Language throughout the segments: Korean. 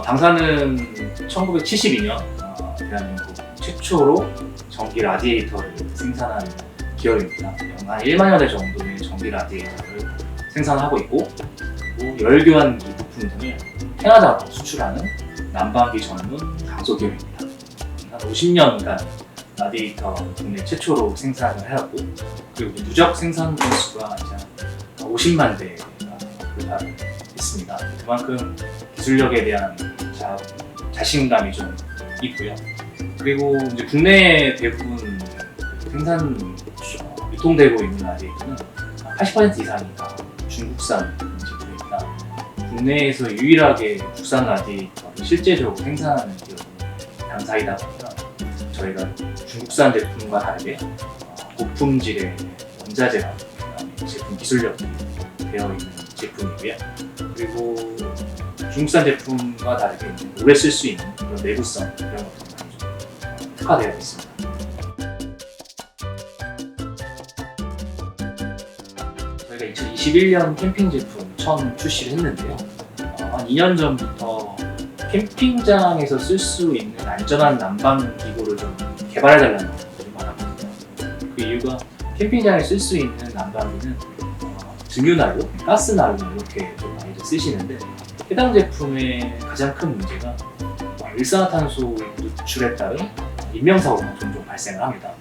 당사는 1972년 대한민국 최초로 전기 라디에이터를 생산한 기업입니다. 한 1만여 대 정도의 전기 라디에이터를 생산하고 있고, 그리고 열교환기 부품 등을 캐나다로 수출하는 난방기 전문 강소기업입니다. 한 50년간 라디에이터 국내 최초로 생산을 해왔고, 그리고 누적 생산 건수가 이제 50만 대가 불과했습니다. 그만큼 기술력에 대한 자신감이 좀 있고요. 그리고 이제 국내 대부분 생산 유통되고 있는 라디에이터는 80% 이상이 다 중국산 제품입니다. 국내에서 유일하게 국산 라디에이터를 실제적으로 생산하는 기업은 당사이다 보니까 저희가 중국산 제품과 다르게 고품질의 원자재랑 제품 기술력이 되어 있는 제품이고요. 그리고 중국산 제품과 다르게 오래 쓸 수 있는 그런 내구성 이런 것들이 많이 좀 특화되어 있습니다. 저희가 2021년 캠핑 제품 처음 출시를 했는데요. 한 2년 전부터 캠핑장에서 쓸 수 있는 안전한 난방 기구를 좀 개발해달라는 분들이 많았거든요. 그 이유가 캠핑장에 쓸 수 있는 난방기는 등유난로, 가스난로 이렇게 좀 많이들 쓰시는데, 해당 제품의 가장 큰 문제가 일산화탄소 누출에 따른 인명사고가 종종 발생을 합니다.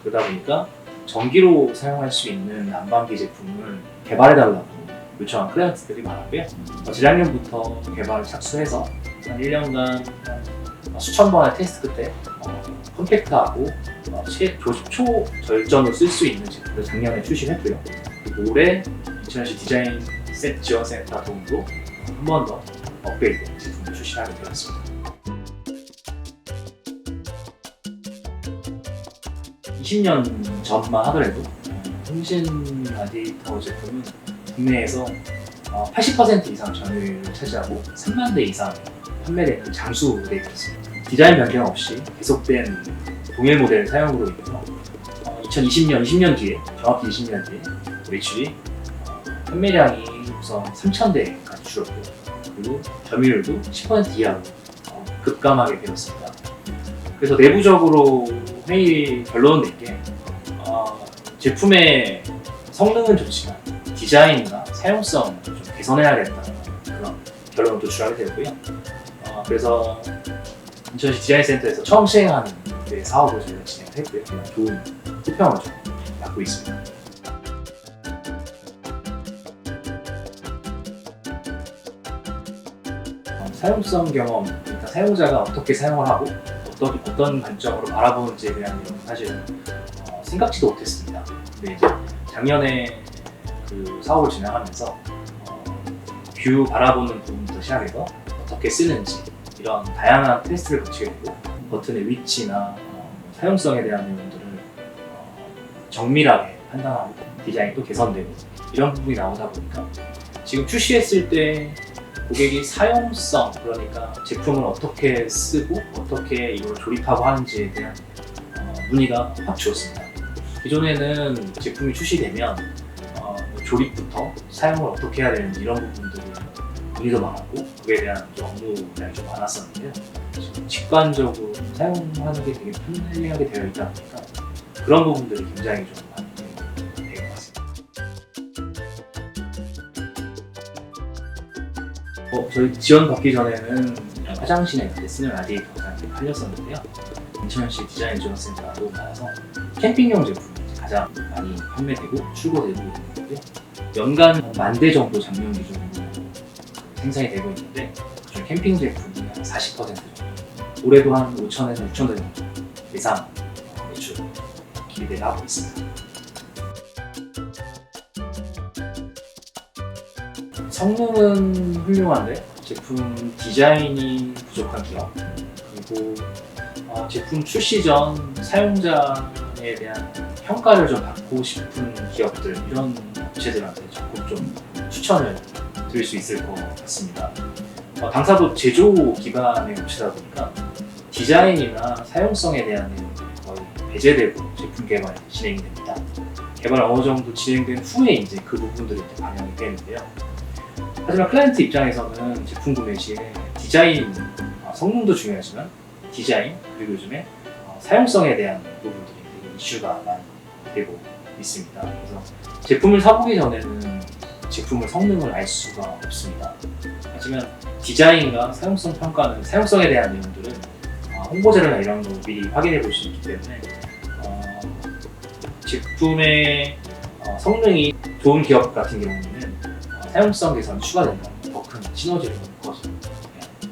그러다 보니까 전기로 사용할 수 있는 난방기 제품을 개발해달라고 요청한 클라이언트들이 많았고요. 재작년부터 개발을 착수해서 한 1년간 수천 번의 테스트 끝에 컴팩트하고 초절전으로 쓸 수 있는 제품을 작년에 출시를 했고요. 그리고 올해 인천시 디자인 지원센터 도움으로 한 번 더 업그레이드 제품을 출시하게 되었습니다. 20년 전만 하더라도 통신 라디에이터 제품은 국내에서 80% 이상 점유율을 차지하고 3만 대 이상 판매되는 장수 모델이었습니다. 디자인 변경 없이 계속된 동일 모델 사용으로 인해서 2020년 뒤에, 정확히 20년 뒤에 매출이 판매량이 우선 3,000대까지 줄었고, 그리고 점유율도 10% 이하로 급감하게 되었습니다. 그래서 내부적으로 회의 결론을 낸 게 제품의 성능은 좋지만 디자인이나 사용성을 좀 개선해야겠다는 그런 결론을 도출하게 되었고요. 그래서 인천시 디자인센터에서 처음 시행하는 사업을 저희가 진행을 했고요. 좋은 호평을 좀 받고 있습니다. 사용성 경험, 일단 사용자가 어떻게 사용을 하고 어떤 관점으로 바라보는지에 대한 내용은 사실은 생각지도 못했습니다. 근데 이제 작년에 그 사업을 진행하면서 뷰 바라보는 부분부터 시작해서 어떻게 쓰는지 이런 다양한 테스트를 거치게 되고, 버튼의 위치나 사용성에 대한 내용들을 정밀하게 판단하고 디자인도 개선되고 이런 부분이 나오다 보니까 지금 출시했을 때 고객이 사용성, 그러니까 제품을 어떻게 쓰고 어떻게 이걸 조립하고 하는지에 대한 문의가 확 줄었습니다. 기존에는 제품이 출시되면 조립부터 사용을 어떻게 해야 되는지 이런 부분들이 문의도 많았고, 그에 대한 업무량이 좀 많았었는데요. 지금 직관적으로 사용하는 게 되게 편리하게 되어 있다 보니까 그런 부분들이 굉장히 좀 많이 된 것 같습니다. 저희 지원 받기 전에는 화장실에 쓰는 라디에이터가 팔렸었는데요. 인천시 디자인 지원센터로 받아서 캠핑용 제품이 가장 많이 판매되고 출고되고 있는데요. 연간 10,000대 정도 작년 기준으로 생산이 되고 있는데, 그중 캠핑 제품이 한 40% 정도, 올해도 한 5,000에서 6,000대 정도 이상 매출 기대를 하고 있습니다. 성능은 훌륭한데 제품 디자인이 부족한 기업, 그리고 제품 출시 전 사용자에 대한 평가를 좀 받고 싶은 기업들, 이런 업체들한테 적극 좀 추천을 드릴 수 있을 것 같습니다. 당사도 제조 기반의 업체다 보니까 디자인이나 사용성에 대한 내용이 거의 배제되고 제품 개발이 진행이 됩니다. 개발 어느 정도 진행된 후에 이제 그 부분들이 반영이 되는데요. 하지만 클라이언트 입장에서는 제품 구매 시에 디자인, 성능도 중요하지만 디자인, 그리고 요즘에 사용성에 대한 부분들이 되게 이슈가 많이 되고 있습니다. 그래서 제품을 사보기 전에는 제품의 성능을 알 수가 없습니다. 하지만 디자인과 사용성 평가는 사용성에 대한 내용들은 홍보 자료나 이런 거 미리 확인해 볼 수 있기 때문에 제품의 성능이 좋은 기업 같은 경우에는 사용성 개선이 추가된다는 더 큰 시너지를 볼 것으로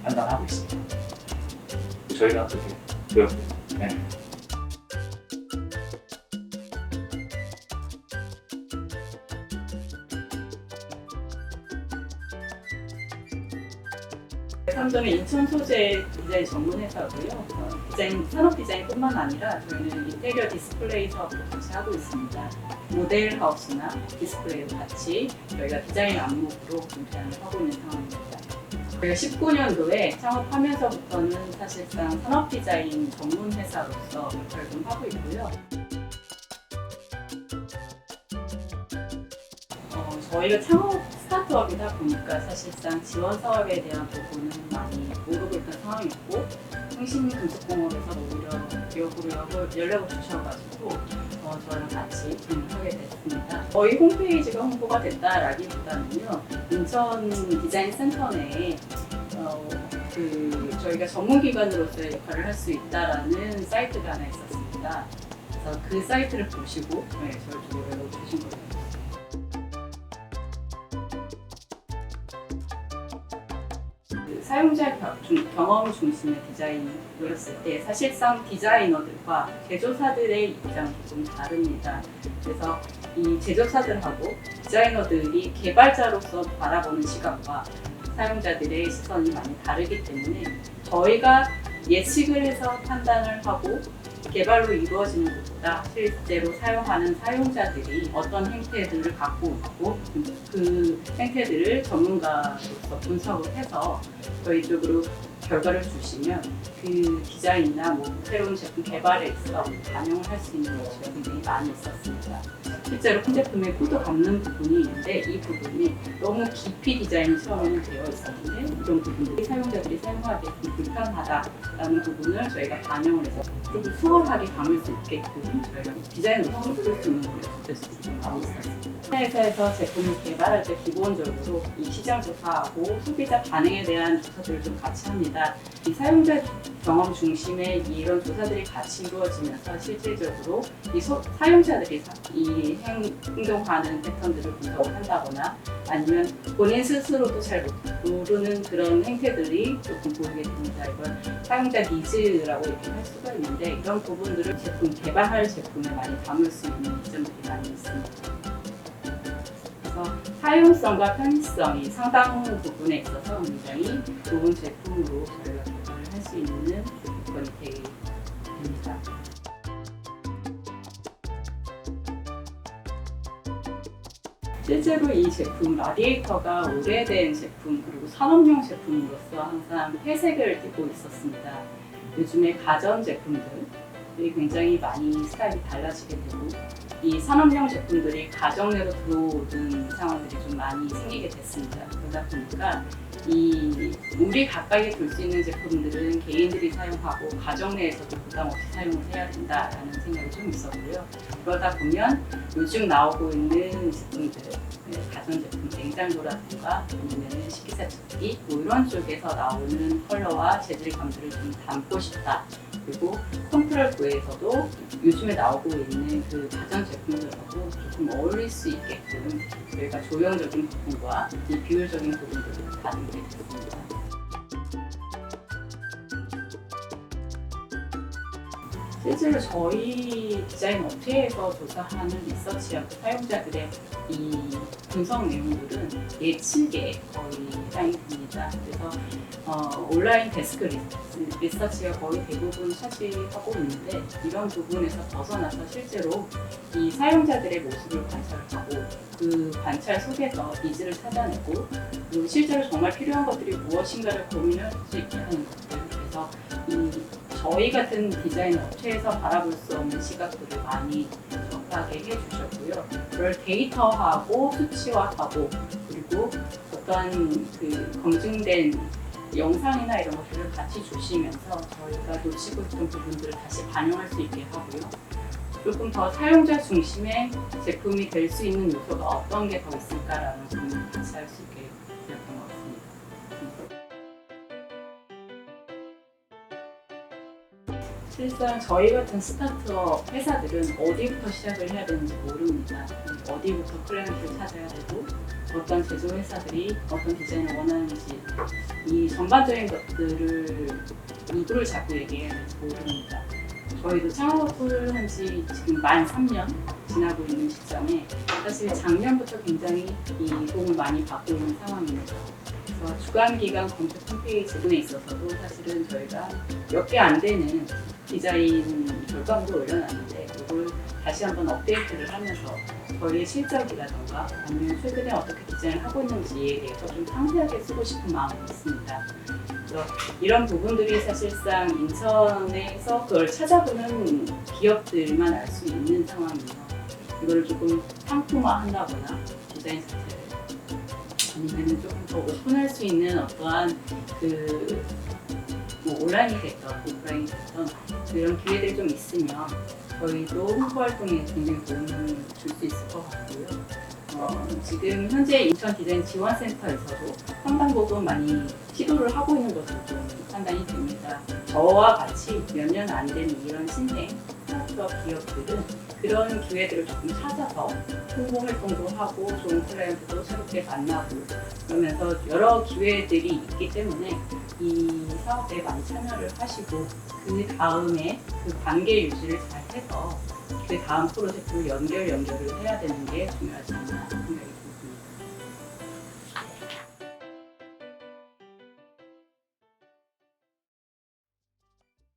판단하고 있습니다. 저희가 그렇게 보였고요. 네. 삼성은 인천 소재 디자인 전문 회사고요. 산업 디자인뿐만 아니라 저희는 인테리어 디스플레이 사업도 같이 하고 있습니다. 모델 하우스나 디스플레이도 같이 저희가 디자인 안목으로 디자인을 하고 있는 상황입니다. 저희가 19년도에 창업하면서부터는 사실상 산업 디자인 전문 회사로서 역할을 좀 하고 있고요. 저희가 창업 스타트업이다 보니까 사실상 지원 사업에 대한 부분은 많이 모르고 있던 상황이었고, 흥신금속공업에서 오히려 기업으로 연락을 주셔가지고 저랑 같이 진행을 하게 됐습니다. 저희 홈페이지가 홍보가 됐다라기보다는요, 인천 디자인 센터 내에 저희가 전문기관으로서의 역할을 할 수 있다라는 사이트가 하나 있었습니다. 그래서 그 사이트를 보시고 저희 쪽으로 연락을 주신 거예요. 사용자 경험 중심의 디자인이었을 때 사실상 디자이너들과 제조사들의 입장이 좀 다릅니다. 그래서 이 제조사들하고 디자이너들이 개발자로서 바라보는 시각과 사용자들의 시선이 많이 다르기 때문에 저희가 예측을 해서 판단을 하고 개발로 이루어지는 것보다 실제로 사용하는 사용자들이 어떤 행태들을 갖고 있고 그 행태들을 전문가로서 분석을 해서 저희 쪽으로 결과를 주시면 그 디자인이나 새로운 제품 개발에 있어 반영을 할 수 있는 여지가 굉장히 많이 있었습니다. 실제로 큰 제품에 코드 감는 부분이 있는데 이 부분이 너무 깊이 디자인이 처음에는 되어 있었는데 이런 부분들이 사용자들이 사용하기 좀 불편하다라는 부분을 저희가 반영을 해서 좀 수월하게 감을 수 있게끔 저희가 디자인으로 쓸 수 있는 것을 하고 있었습니다. 회사에서 제품을 개발할 때 기본적으로 이 시장 조사하고 소비자 반응에 대한 조사들을 좀 같이 합니다. 이 사용자 경험 중심의 이런 조사들이 같이 이루어지면서 실질적으로 이 사용자들이 이 행동하는 패턴들을 분석을 한다거나 아니면 본인 스스로도 잘 모르는 그런 행태들이 조금 보이게 됩니다. 이걸 사용자 니즈라고 이렇게 할 수가 있는데 이런 부분들을 개발할 제품에 많이 담을 수 있는 지점들이 많이 있습니다. 그래서 사용성과 편의성이 상당 부분에 있어서 굉장히 좋은 제품으로 저희가 개발을 할 수 있는 조건이 되게 됩니다. 실제로 이 제품, 라디에이터가 오래된 제품 그리고 산업용 제품으로서 항상 회색을 띠고 있었습니다. 요즘에 가전 제품들이 굉장히 많이 스타일이 달라지게 되고 이 산업용 제품들이 가정 내로 들어오는 상황들이 좀 많이 생기게 됐습니다. 그러다 보니까 우리 가까이에 둘 수 있는 제품들은 개인들이 사용하고 가정 내에서도 부담 없이 사용을 해야 된다라는 생각이 좀 있었고요. 그러다 보면 요즘 나오고 있는 제품들, 가전제품, 냉장고라든가 아니면 식기세척기 이런 쪽에서 나오는 컬러와 재질감들을 좀 담고 싶다. 그리고 컨트롤 부에서도 요즘에 나오고 있는 그 가전제품들하고 조금 어울릴 수 있게끔 저희가 조형적인 부분과 이 비율적인 부분들을 다루게 됐습니다. 실제로 저희 디자인 업체에서 조사하는 리서치하고 사용자들의 이 분석 내용들은 예측에 거의 해당이 됩니다. 그래서 온라인 데스크 리서치가 거의 대부분 차지하고 있는데 이런 부분에서 벗어나서 실제로 이 사용자들의 모습을 관찰하고 그 관찰 속에서 니즈를 찾아내고 그리고 실제로 정말 필요한 것들이 무엇인가를 고민할 수 있게 하는 것들. 그래서 저희 같은 디자인 업체에서 바라볼 수 없는 시각들을 많이 접하게 해주셨고요. 그걸 데이터하고 수치화하고 그리고 어떠한 그 검증된 영상이나 이런 것들을 같이 주시면서 저희가 놓치고 있던 부분들을 다시 반영할 수 있게 하고요. 조금 더 사용자 중심의 제품이 될 수 있는 요소가 어떤 게 더 있을까라는 고민을 같이 할 수 있게 되었던 것 같습니다. 실상 저희 같은 스타트업 회사들은 어디부터 시작을 해야 되는지 모릅니다. 어디부터 클라이언트를 찾아야 되고 어떤 제조 회사들이 어떤 디자인을 원하는지 이 전반적인 것들을 누구를 잡고 얘기해야 될지 모릅니다. 저희도 창업을 한 지 지금 만 3년 지나고 있는 시점에 사실 작년부터 굉장히 이 도움을 많이 받고 있는 상황입니다. 그래서 주간기간 검색 홈페이지 분에 있어서도 사실은 저희가 몇 개 안 되는 디자인 결과물을 올려놨는데 이걸 다시 한번 업데이트를 하면서 저희의 실적이라던가 아니면 최근에 어떻게 디자인을 하고 있는지에 대해서 좀 상세하게 쓰고 싶은 마음이 있습니다. 그래서 이런 부분들이 사실상 인천에서 그걸 찾아보는 기업들만 알 수 있는 상황이에요. 이거를 조금 상품화한다거나 디자인 자체를 아니면 조금 더 오픈할 수 있는 어떠한 뭐 온라인이 됐던 오프라인이 됐던 이런 기회들이 좀 있으면 저희도 홍보 활동에 굉장히 도움을 줄 수 있을 것 같고요. 지금 현재 인천 디자인 지원센터에서도 상당 부분 많이 시도를 하고 있는 것으로 좀 판단이 됩니다. 저와 같이 몇 년 안 된 이런 신생 스타트업 기업들은 그런 기회들을 조금 찾아서 홍보 활동도 하고 좋은 클라이언트도 새롭게 만나고 그러면서 여러 기회들이 있기 때문에 이 사업에 많이 참여를 하시고 그 다음에 그 관계 유지를 잘 해서 그 다음 프로젝트로 연결을 해야 되는 게 중요하지 않나